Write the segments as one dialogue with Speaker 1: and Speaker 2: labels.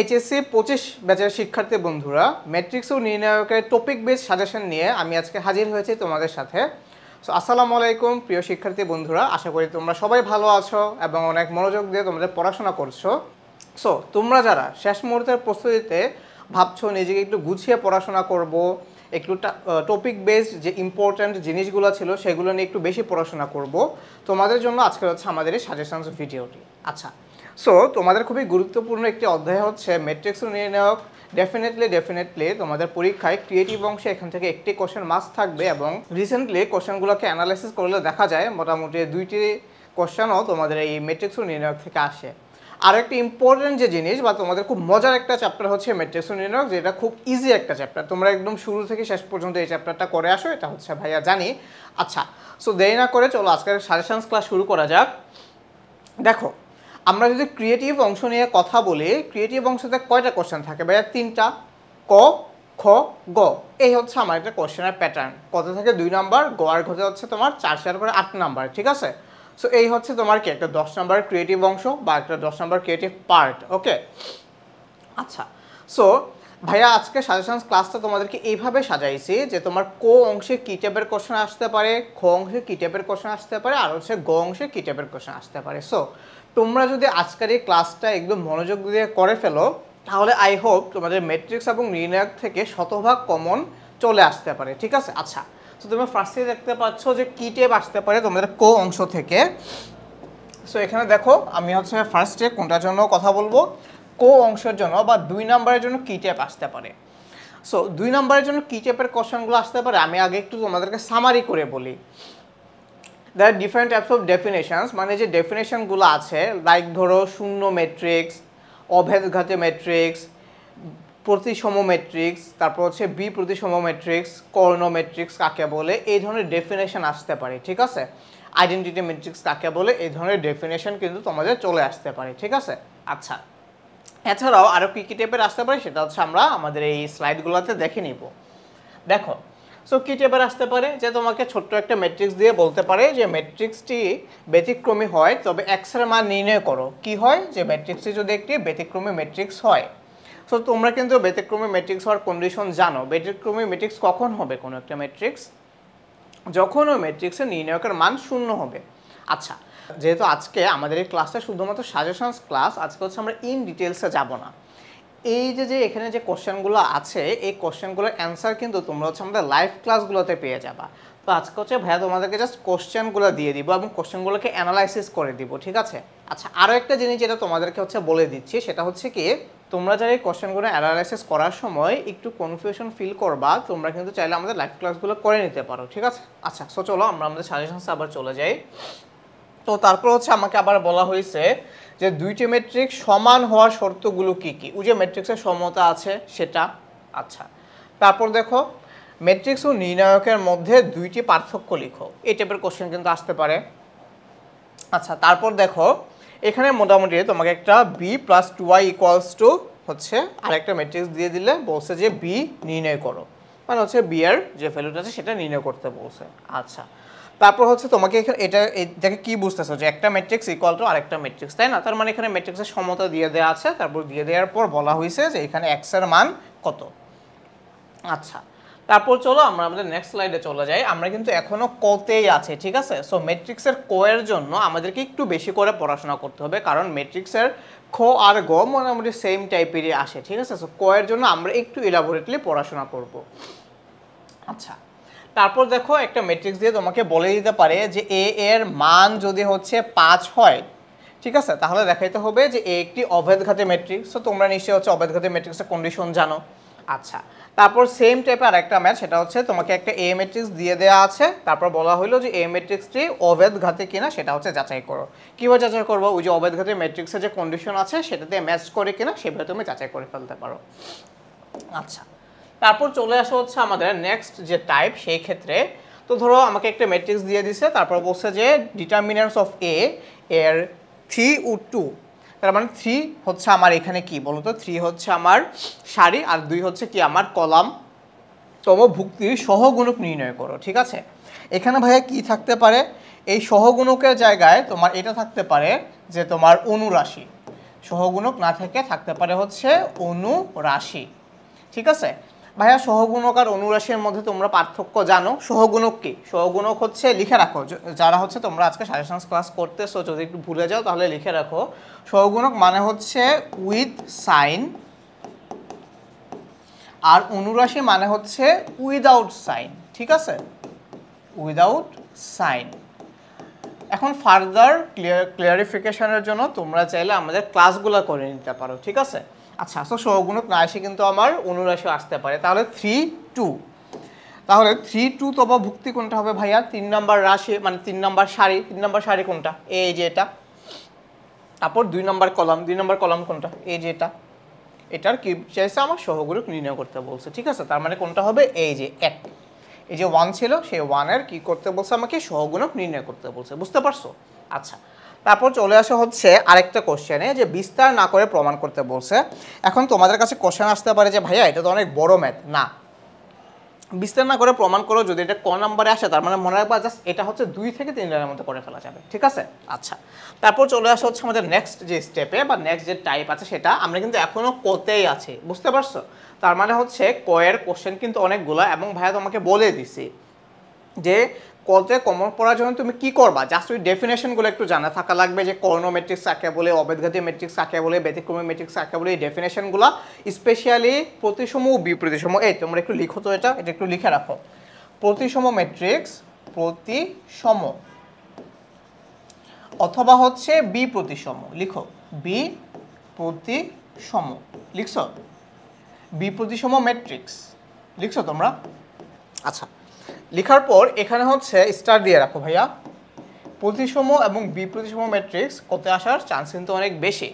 Speaker 1: HSC 25 ব্যাচের শিক্ষার্থী বন্ধুরা, ম্যাট্রিক্স ও নির্ণায়কের টপিক বেস সাজেশন নিয়ে আমি আজকে হাজির হয়েছি তোমাদের সাথে। সো আসসালামু আলাইকুম প্রিয় শিক্ষার্থী বন্ধুরা, আশা করি তোমরা সবাই ভালো আছো এবং অনেক মনোযোগ দিয়ে তোমাদের পড়াশোনা করছো। সো তোমরা যারা শেষ মুহূর্তের প্রস্তুতিতে ভাবছো নিজেকে একটু গুছিয়ে পড়াশোনা করব, একটু টপিক বেসড যে ইম্পর্ট্যান্ট জিনিসগুলো ছিল সেগুলো নিয়ে একটু বেশি পড়াশোনা করব, তোমাদের জন্য আজকে হচ্ছে আমাদের এই সাজেশনস ভিডিওটি। আচ্ছা, সো তোমাদের খুবই গুরুত্বপূর্ণ একটি অধ্যায় হচ্ছে ম্যাট্রিক্স ও নির্ণায়ক। ডেফিনেটলি তোমাদের পরীক্ষায় ক্রিয়েটিভ অংশে এখান থেকে একটি কোশ্চেন মাস্ট থাকবে এবং রিসেন্টলি কোশ্চেনগুলোকে অ্যানালাইসিস করলে দেখা যায় মোটামুটি 2টি কোশ্চেনও তোমাদের এই ম্যাট্রিক্স ও নির্ণায়ক থেকে আসে। আর একটা ইম্পর্টেন্ট যে জিনিস বা তোমাদের খুব মজার একটা চ্যাপ্টার হচ্ছে ম্যাট্রিক্স ও নির্ণায়ক, যেটা খুব ইজি একটা চ্যাপ্টার, তোমরা একদম শুরু থেকে শেষ পর্যন্ত এই চ্যাপ্টারটা করে আসো, এটা হচ্ছে ভাইয়া জানি। আচ্ছা, সো দেরি না করে চলো আজকের সাজেশনস ক্লাস শুরু করা যাক। দেখো, আমরা যদি ক্রিয়েটিভ অংশ নিয়ে কথা বলি, ক্রিয়েটিভ অংশতে কয়টা কোশ্চেন থাকে ভাইয়া? 3টা, ক, খ, গ। এই হচ্ছে আমার একটা কোশ্চেনের প্যাটার্ন। কত থেকে 2 নাম্বার, গ আর ঘতে হচ্ছে তোমার 4 করে 8 নাম্বার, ঠিক আছে? সো এই হচ্ছে তোমার কি একটা 10 নাম্বার ক্রিয়েটিভ অংশ বা একটা 10 নাম্বার ক্রিয়েটিভ পার্ট, ওকে? আচ্ছা, সো ভাইয়া আজকে সাজেশনস ক্লাসটা তোমাদেরকে এইভাবে সাজাইছি যে তোমার ক অংশে কি টাইপের কোশ্চেন আসতে পারে, খ অংশে কি টাইপের কোশ্চেন আসতে পারে, আর হচ্ছে গ অংশে কি টাইপের কোশ্চেন আসতে পারে। সো তোমরা যদি আজকের এই ক্লাসটা একদম মনোযোগ দিয়ে করে ফেলো তাহলে আই হোপ তোমাদের ম্যাট্রিক্স এবং নির্ণায়ক থেকে শতভাগ কমন চলে আসতে পারে, ঠিক আছে? আচ্ছা, তো তুমি ফার্স্টে দেখতে পাচ্ছ যে কি টাইপ আসতে পারে তোমাদের ক অংশ থেকে। সো এখানে দেখো, আমি হচ্ছে ফার্স্টে কোনটার জন্য কথা বলবো, কো অংশের জন্য বা 2 নাম্বারের জন্য কি টাইপ আসতে পারে। সো 2 নাম্বারের জন্য কি টাইপের কোশ্চেনগুলো আসতে পারে আমি আগে একটু তোমাদেরকে সামারি করে বলি। There different types of definitions, মানে যে ডেফিনেশনগুলো আছে, লাইক ধরো শূন্য ম্যাট্রিক্স, অভেদঘাতী ম্যাট্রিক্স, প্রতিসম ম্যাট্রিক্স, তারপর হচ্ছে বি প্রতিসম ম্যাট্রিক্স, কর্ণ ম্যাট্রিক্স কাকে বলে, এই ধরনের ডেফিনেশন আসতে পারে, ঠিক আছে? আইডেন্টিটি ম্যাট্রিক্স কাকে বলে, এই ধরনের ডেফিনেশন কিন্তু তোমাদের চলে আসতে পারে, ঠিক আছে? আচ্ছা, এছাড়াও আরও কী কী টাইপের আসতে পারে সেটা হচ্ছে আমরা আমাদের এই স্লাইডগুলোতে দেখে নিব। দেখো, সো কী টাইপের আসতে পারে যে তোমাকে ছোট্ট একটা ম্যাট্রিক্স দিয়ে বলতে পারে যে ম্যাট্রিক্সটি ব্যতিক্রমী হয় তবে এক্স এর মান নির্ণয় করো। কি হয়? যে ম্যাট্রিক্সটি যদি একটি ব্যতিক্রমী ম্যাট্রিক্স হয়। সো তোমরা কিন্তু ব্যতিক্রমী ম্যাট্রিক্স হওয়ার কন্ডিশন জানো। ব্যতিক্রমী ম্যাট্রিক্স কখন হবে কোনো একটা ম্যাট্রিক্স? যখন ওই ম্যাট্রিক্সের নির্ণায়কের মান 0 হবে। আচ্ছা, যেহেতু আজকে আমাদের এই ক্লাসটা শুধুমাত্র সাজেশনস ক্লাস, আজকে হচ্ছে আমরা ইন ডিটেলসে যাব না। এই যে এখানে যে কোশ্চেনগুলো আছে, এই কোশ্চেনগুলোর অ্যান্সার কিন্তু তোমরা হচ্ছে আমাদের লাইভ ক্লাসগুলোতে পেয়ে যাবা। তো আজকে হচ্ছে ভাইয়া তোমাদেরকে জাস্ট কোশ্চেনগুলো দিয়ে দিব এবং কোশ্চেনগুলোকে অ্যানালাইসিস করে দিব, ঠিক আছে? আচ্ছা, আরও একটা জিনিস যেটা তোমাদেরকে হচ্ছে বলে দিচ্ছি সেটা হচ্ছে কি, তোমরা যারা এই কোশ্চেনগুলো অ্যানালাইসিস করার সময় একটু কনফিউশন ফিল করবা, তোমরা কিন্তু চাইলে আমাদের লাইভ ক্লাসগুলো করে নিতে পারো, ঠিক আছে? আচ্ছা, সো চলো আমরা আমাদের সাজেশনসে আবার চলে যাই। তো তারপর হচ্ছে আমাকে আবার বলা হয়েছে যে 2টি ম্যাট্রিক্স সমান হওয়ার শর্তগুলো কি কি, ওই যে ম্যাট্রিক্সের সমতা আছে সেটা। আচ্ছা, তারপর দেখো, ম্যাট্রিক্স ও নির্ণায়কের মধ্যে 2টি পার্থক্য লিখো, এই টাইপের কোশ্চেন কিন্তু আসতে পারে। আচ্ছা, তারপর দেখো, এখানে মোটামুটি তোমাকে একটা B plus 2y equals to হচ্ছে আরেকটা ম্যাট্রিক্স দিয়ে দিলে বলছে যে বি নির্ণয় করো, মানে হচ্ছে বি এর যে ভ্যালুটা আছে সেটা নির্ণয় করতে বলছে। আচ্ছা, তারপর হচ্ছে তোমাকে এখানে এটাকে কি বুঝতেছো যে একটা ম্যাট্রিক্স ইকুয়াল টু আরেকটা ম্যাট্রিক্স, তাই না? তার মানে এখানে ম্যাট্রিক্সের সমতা দিয়ে দেওয়া আছে, তারপর দিয়ে দেওয়ার পর বলা হয়েছে যে এখানে এক্স এর মান কত। আচ্ছা, তারপর চলো আমরা আমাদের নেক্সট স্লাইডে চলে যাই। আমরা কিন্তু এখনো কতেই আছে, ঠিক আছে? সো ম্যাট্রিক্সের ক এর জন্য আমাদেরকে একটু বেশি করে পড়াশোনা করতে হবে, কারণ ম্যাট্রিক্সের খ আর গ মোটামুটি সেম টাইপেরই আসে, ঠিক আছে? সো ক এর জন্য আমরা একটু ইলাবোরেটলি পড়াশোনা করব। আচ্ছা, তারপর দেখো, একটা ম্যাট্রিক্স দিয়ে তোমাকে বলে দিতে পারে যে এ এর মান যদি হচ্ছে 5 হয়, ঠিক আছে, তাহলে দেখাইতে হবে যে এ একটি অভেদঘাতী ম্যাট্রিক্স। তো তোমরা নিশ্চয়ই হচ্ছে অভেদঘাতী ম্যাট্রিক্সের কন্ডিশন জানো। আচ্ছা, তারপর সেম টাইপের আরেকটা ম্যাথ, সেটা হচ্ছে তোমাকে একটা এ ম্যাট্রিক্স দিয়ে দেওয়া আছে, তারপর বলা হলো যে এ ম্যাট্রিক্সটি অভেদঘাতী কিনা সেটা হচ্ছে যাচাই করো। কীভাবে যাচাই করবো? ওই যে অভেদঘাতী ম্যাট্রিক্সের যে কন্ডিশন আছে সেটাতে ম্যাচ করে কিনা সেভাবে তুমি যাচাই করে ফেলতে পারো। আচ্ছা, তারপর চলে আসা হচ্ছে আমাদের নেক্সট যে টাইপ, সেই ক্ষেত্রে তো ধরো আমাকে একটা ম্যাট্রিক্স দিয়ে দিছে, তারপর বলছে যে ডিটারমিনেন্টস অফ এ এর 3 ও 2, তার মানে 3 হচ্ছে আমার এখানে কি বলো তো, 3 হচ্ছে আমার সারি আর 2 হচ্ছে কি আমার কলাম, সমভুক্তির সহগুণক নির্ণয় করো, ঠিক আছে? এখানে ভাইয়া কি থাকতে পারে? এই সহগুণকের জায়গায় তোমার এটা থাকতে পারে যে তোমার অনুরাশি, সহগুণক না থেকে থাকতে পারে হচ্ছে অনুরাশি। ঠিক আছে ভাইয়া, সহগুণক আর অনুরাশির মধ্যে তোমরা পার্থক্য জানো? সহগুণক কি? সহগুণক হচ্ছে লিখে রাখো, যারা হচ্ছে তোমরা আজকে সাজেশন ক্লাস করতেছো, যদি একটু ভুলে যাও তাহলে লিখে রাখো। সহগুণক মানে হচ্ছে উইথ সাইন, আর অনুরাশি মানে হচ্ছে উইদাউট সাইন। ঠিক আছে, উইদাউট সাইন। এখন ফার্দার ক্লিয়ারিফিকেশনের জন্য তোমরা চাইলে আমাদের ক্লাসগুলো করে নিতে পারো। ঠিক আছে, আচ্ছা। সো সহগুণক না এসে কিন্তু আমার অনুরাশি আসতে পারে। তাহলে 3 2, তাহলে 3 2 তবা ভুক্তি কোনটা হবে ভাইয়া? 3 নাম্বার রাশি মানে 3 নাম্বার সারি। 3 নাম্বার সারি কোনটা? এই যে এটা। তারপর 2 নাম্বার কলাম, 2 নাম্বার কলাম কোনটা? এই যে এটা। এটার কি চাইছে? আমার সহগুণক নির্ণয় করতে বলছে। ঠিক আছে, তার মানে কোনটা হবে? এই যে 1, এই যে 1 ছিল সেই 1 এর কি করতে বলছে? আমাকে সহগুণক নির্ণয় করতে বলছে। বুঝতে পারছো? আচ্ছা, তারপর চলে আসা হচ্ছে আরেকটা কোশ্চেনে, যে বিস্তার না করে প্রমাণ করতে বলছে। এখন তোমাদের কাছে কোশ্চেন আসতে পারে যে ভাইয়া এটা তো অনেক বড় ম্যাথ। না, বিস্তার না করে প্রমাণ করো যদি এটা ক নাম্বারে আসে, তার মানে মনে রাখবা জাস্ট এটা হচ্ছে 2 থেকে 3 লাইনের মধ্যে করে ফেলা যাবে। ঠিক আছে, আচ্ছা। তারপর চলে আসা হচ্ছে আমাদের নেক্সট যে স্টেপে বা নেক্সট যে টাইপ আছে, সেটা আমরা কিন্তু এখনো কতেই আছি। বুঝতে পারছো? তার মানে হচ্ছে কয়ের কোশ্চেন কিন্তু অনেকগুলো, এবং ভাইয়া তোমাকে বলে দিছি যে কতে কমন পড়ার জন্য তুমি কি করবা, জাস্ট ওই ডেফিনেশনগুলো একটু জানা থাকা লাগবে, যে কর্ণ ম্যাট্রিক্স কাকে বলে, অবেদঘাতী ম্যাট্রিক্স কাকে বলে, ব্যতিক্রমী ম্যাট্রিক্স কাকে বলে, এই ডেফিনেশনগুলো স্পেশালি প্রতিসম ও বিপ্রতিসম। এই তোমরা একটু লিখো তো, এটা একটু লিখে রাখো। প্রতিসম ম্যাট্রিক্স, প্রতিসম, অথবা হচ্ছে বিপ্রতিসম। লিখো বিপ্রতিসম, লিখছো? বিপ্রতিসম ম্যাট্রিক্স লিখছো তোমরা? আচ্ছা, লেখার পর এখানে হচ্ছে স্টার দিয়ে রাখো ভাইয়া। প্রতিসম এবং বিপ্রতিসম ম্যাট্রিক্স কত আসার চান্স কিন্তু অনেক বেশি।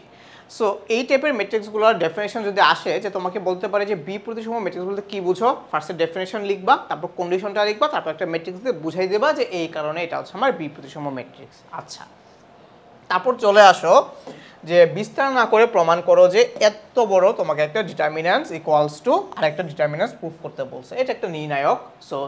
Speaker 1: সো এই টাইপের ম্যাট্রিক্সগুলোর ডেফিনেশন যদি আসে, যে তোমাকে বলতে পারে যে বিপ্রতিসম ম্যাট্রিক্স বলতে কি বুঝো, ফার্স্টে ডেফিনেশন লিখবা, তারপর কন্ডিশনটা লিখবা, তারপর একটা ম্যাট্রিক্স দিয়ে বুঝাই দেবা যে এই কারণে এটা হচ্ছে আমার বিপ্রতিসম ম্যাট্রিক্স। আচ্ছা, তারপর চলে আসো যে বিস্তার না করে প্রমাণ করো যে এত বড় তোমাকে একটা ডিটারমিন্যান্স ইকুয়ালস টু আর একটা ডিটারমিন্যান্স প্রুফ করতে বলছে। এটা একটা নির্ণায়ক। সো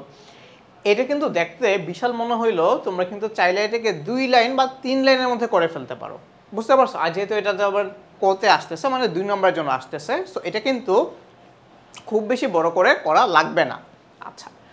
Speaker 1: এটা কিন্তু দেখতে বিশাল মনে হইলো, তোমরা কিন্তু চাইলে এটাকে 2 লাইন বা 3 লাইনের মধ্যে করে ফেলতে পারো। বুঝতে পারছো? আর যেহেতু এটা আবার কোতে আসতেছে, মানে 2 নম্বরের জন্য আসতেছে, সো এটা কিন্তু খুব বেশি বড় করে করা লাগবে না। আচ্ছা,